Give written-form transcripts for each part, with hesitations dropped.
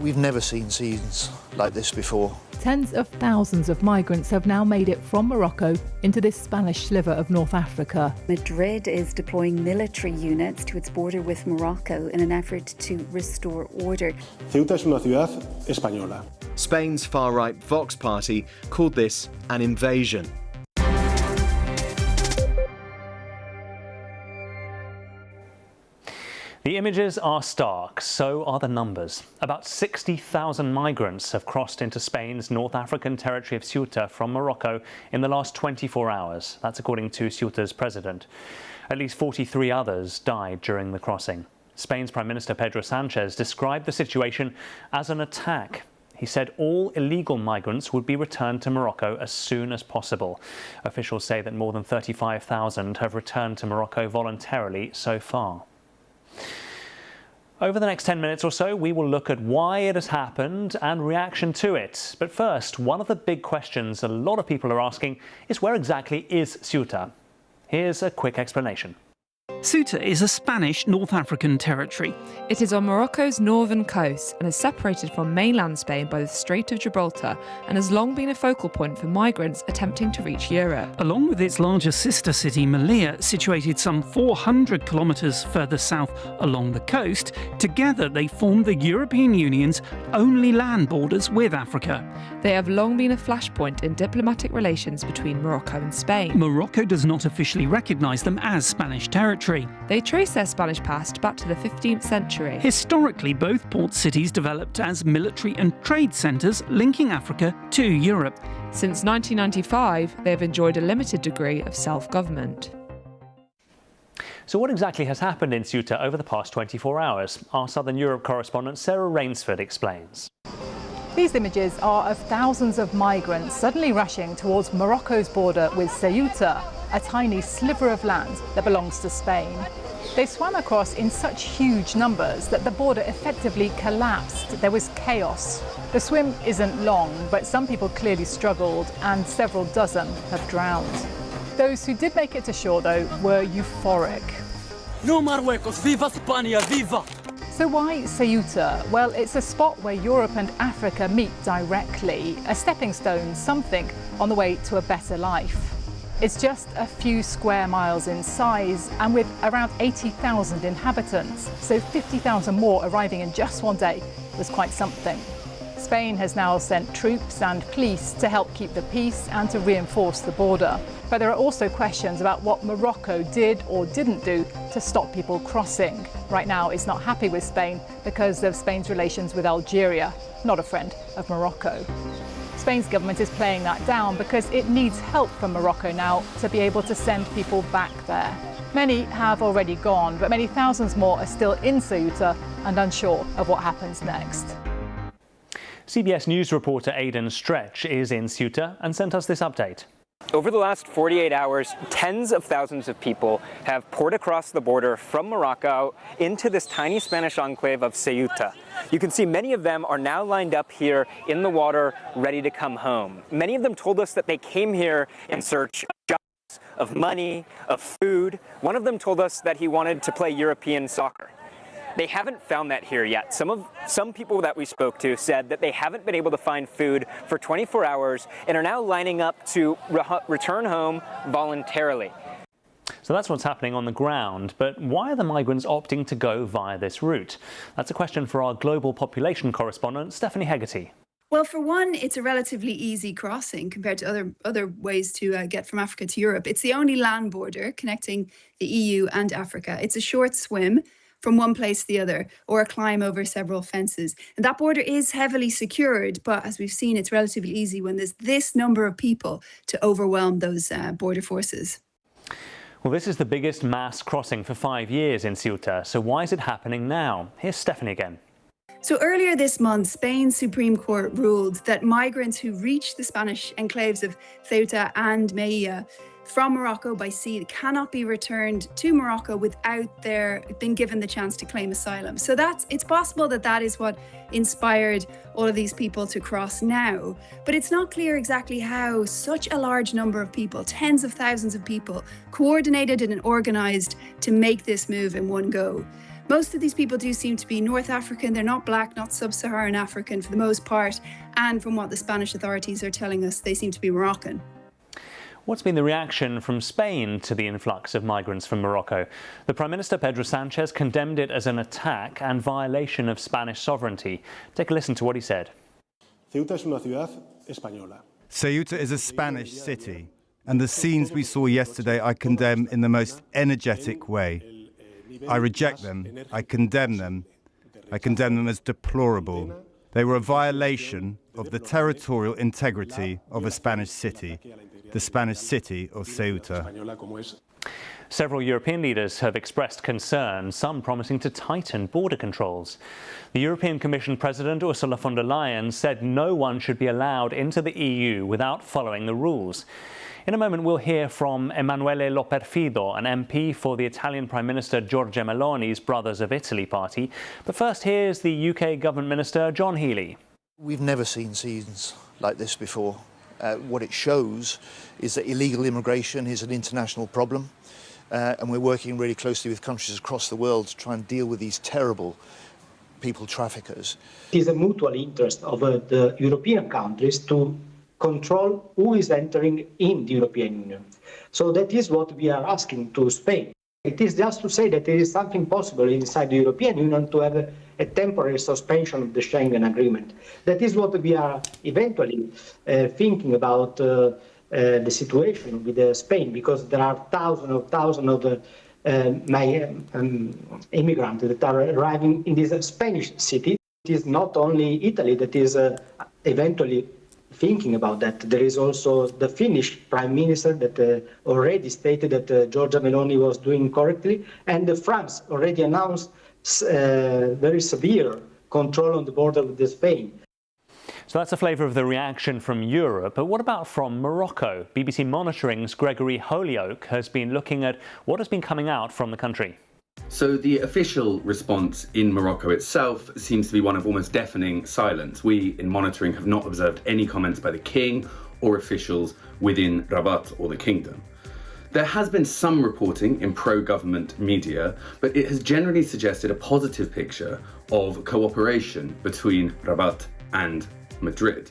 We've never seen scenes like this before. Tens of thousands of migrants have now made it from Morocco into this Spanish sliver of North Africa. Madrid is deploying military units to its border with Morocco in an effort to restore order. Ceuta es una ciudad española. Spain's far-right Vox party called this an invasion. The images are stark, so are the numbers. About 60,000 migrants have crossed into Spain's North African territory of Ceuta from Morocco in the last 24 hours. That's according to Ceuta's president. At least 43 others died during the crossing. Spain's Prime Minister Pedro Sánchez described the situation as an attack. He said all illegal migrants would be returned to Morocco as soon as possible. Officials say that more than 35,000 have returned to Morocco voluntarily so far. Over the next 10 minutes or so, we will look at why it has happened and reaction to it. But first, one of the big questions a lot of people are asking is where exactly is Ceuta? Here's a quick explanation. Ceuta is a Spanish North African territory. It is on Morocco's northern coast and is separated from mainland Spain by the Strait of Gibraltar and has long been a focal point for migrants attempting to reach Europe. Along with its larger sister city Melilla, situated some 400 kilometres further south along the coast, together they form the European Union's only land borders with Africa. They have long been a flashpoint in diplomatic relations between Morocco and Spain. Morocco does not officially recognise them as Spanish territory. They trace their Spanish past back to the 15th century. Historically, both port cities developed as military and trade centres linking Africa to Europe. Since 1995, they have enjoyed a limited degree of self-government. So what exactly has happened in Ceuta over the past 24 hours? Our Southern Europe correspondent Sarah Rainsford explains. These images are of thousands of migrants suddenly rushing towards Morocco's border with Ceuta, a tiny sliver of land that belongs to Spain. They swam across in such huge numbers that the border effectively collapsed. There was chaos. The swim isn't long, but some people clearly struggled and several dozen have drowned. Those who did make it to shore, though, were euphoric. No Marruecos, viva España, viva! So why Ceuta? Well, it's a spot where Europe and Africa meet directly, a stepping stone, something on the way to a better life. It's just a few square miles in size and with around 80,000 inhabitants, so 50,000 more arriving in just one day was quite something. Spain has now sent troops and police to help keep the peace and to reinforce the border. But there are also questions about what Morocco did or didn't do to stop people crossing. Right now, it's not happy with Spain because of Spain's relations with Algeria, not a friend of Morocco. Spain's government is playing that down because it needs help from Morocco now to be able to send people back there. Many have already gone, but many thousands more are still in Ceuta and unsure of what happens next. CBS News reporter Aidan Stretch is in Ceuta and sent us this update. Over the last 48 hours, tens of thousands of people have poured across the border from Morocco into this tiny Spanish enclave of Ceuta. You can see many of them are now lined up here in the water, ready to come home. Many of them told us that they came here in search of jobs, of money, of food. One of them told us that he wanted to play European soccer. They haven't found that here yet. Some people that we spoke to said that they haven't been able to find food for 24 hours and are now lining up to return home voluntarily. So that's what's happening on the ground, but why are the migrants opting to go via this route? That's a question for our global population correspondent, Stephanie Hegarty. Well, for one, it's a relatively easy crossing compared to other ways to get from Africa to Europe. It's the only land border connecting the EU and Africa. It's a short swim from one place to the other, or a climb over several fences. And that border is heavily secured, but as we've seen, it's relatively easy when there's this number of people to overwhelm those border forces. Well, this is the biggest mass crossing for 5 years in Ceuta, so why is it happening now? Here's Stephanie again. So earlier this month, Spain's Supreme Court ruled that migrants who reach the Spanish enclaves of Ceuta and Melilla from Morocco by sea cannot be returned to Morocco without their being given the chance to claim asylum. So it's possible that is what inspired all of these people to cross now. But it's not clear exactly how such a large number of people, tens of thousands of people, coordinated and organized to make this move in one go. Most of these people do seem to be North African. They're not black, not sub-Saharan African for the most part. And from what the Spanish authorities are telling us, they seem to be Moroccan. What's been the reaction from Spain to the influx of migrants from Morocco? The Prime Minister, Pedro Sanchez, condemned it as an attack and violation of Spanish sovereignty. Take a listen to what he said. Ceuta es una ciudad española. Ceuta is a Spanish city, and the scenes we saw yesterday I condemn in the most energetic way. I reject them, I condemn them as deplorable. They were a violation of the territorial integrity of a Spanish city, the Spanish city of Ceuta. Several European leaders have expressed concern, some promising to tighten border controls. The European Commission President Ursula von der Leyen said no one should be allowed into the EU without following the rules. In a moment, we'll hear from Emanuele Loperfido, an MP for the Italian Prime Minister Giorgia Meloni's Brothers of Italy party. But first, here's the UK Government Minister John Healey. We've never seen scenes like this before. What it shows is that illegal immigration is an international problem, and we're working really closely with countries across the world to try and deal with these terrible people traffickers. It is a mutual interest of the European countries to control who is entering in the European Union. So that is what we are asking to Spain. It is just to say that there is something possible inside the European Union to have a temporary suspension of the Schengen Agreement. That is what we are eventually thinking about the situation with Spain, because there are thousands of immigrants that are arriving in this Spanish city. It is not only Italy that is eventually thinking about that. There is also the Finnish Prime Minister that already stated that Giorgia Meloni was doing correctly, and France already announced very severe control on the border with Spain. So that's a flavour of the reaction from Europe, but what about from Morocco? BBC Monitoring's Gregory Holyoake has been looking at what has been coming out from the country. So the official response in Morocco itself seems to be one of almost deafening silence. We in Monitoring have not observed any comments by the king or officials within Rabat or the kingdom. There has been some reporting in pro-government media, but it has generally suggested a positive picture of cooperation between Rabat and Madrid.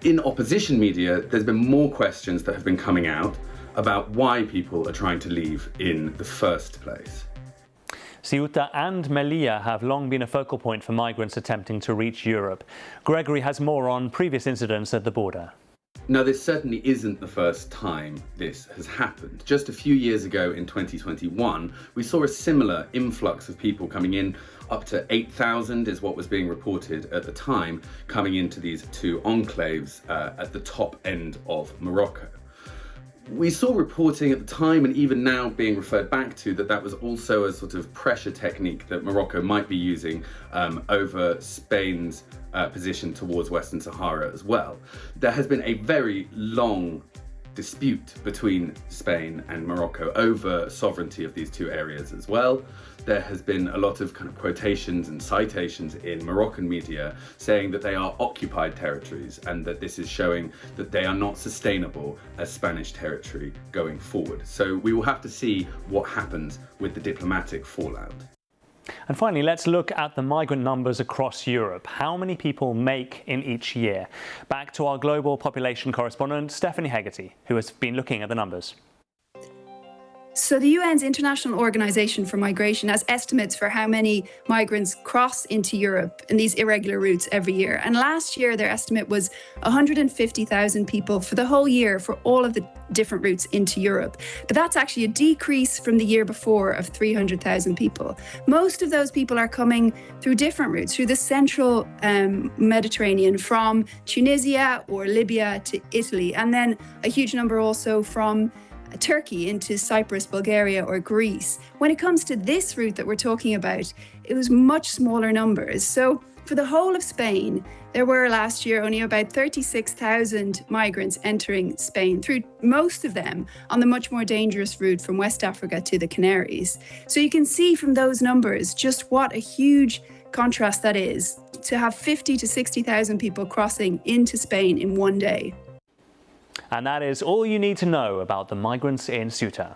In opposition media, there's been more questions that have been coming out about why people are trying to leave in the first place. Ceuta and Melilla have long been a focal point for migrants attempting to reach Europe. Gregory has more on previous incidents at the border. Now, this certainly isn't the first time this has happened. Just a few years ago in 2021, we saw a similar influx of people coming in. Up to 8,000 is what was being reported at the time, coming into these two enclaves at the top end of Morocco. We saw reporting at the time, and even now being referred back to, that that was also a sort of pressure technique that Morocco might be using over Spain's position towards Western Sahara as well. There has been a very long dispute between Spain and Morocco over sovereignty of these two areas as well. There has been a lot of kind of quotations and citations in Moroccan media saying that they are occupied territories and that this is showing that they are not sustainable as Spanish territory going forward. So we will have to see what happens with the diplomatic fallout. And finally, let's look at the migrant numbers across Europe. How many people make in each year? Back to our global population correspondent, Stephanie Hegarty, who has been looking at the numbers. So the UN's International Organization for Migration has estimates for how many migrants cross into Europe in these irregular routes every year. And last year, their estimate was 150,000 people for the whole year for all of the different routes into Europe. But that's actually a decrease from the year before of 300,000 people. Most of those people are coming through different routes, through the central Mediterranean, from Tunisia or Libya to Italy, and then a huge number also from Turkey into Cyprus, Bulgaria or Greece. When it comes to this route that we're talking about, it was much smaller numbers. So for the whole of Spain, there were last year only about 36,000 migrants entering Spain, through most of them on the much more dangerous route from West Africa to the Canaries. So you can see from those numbers just what a huge contrast that is, to have 50 to 60,000 people crossing into Spain in one day. And that is all you need to know about the migrants in Ceuta.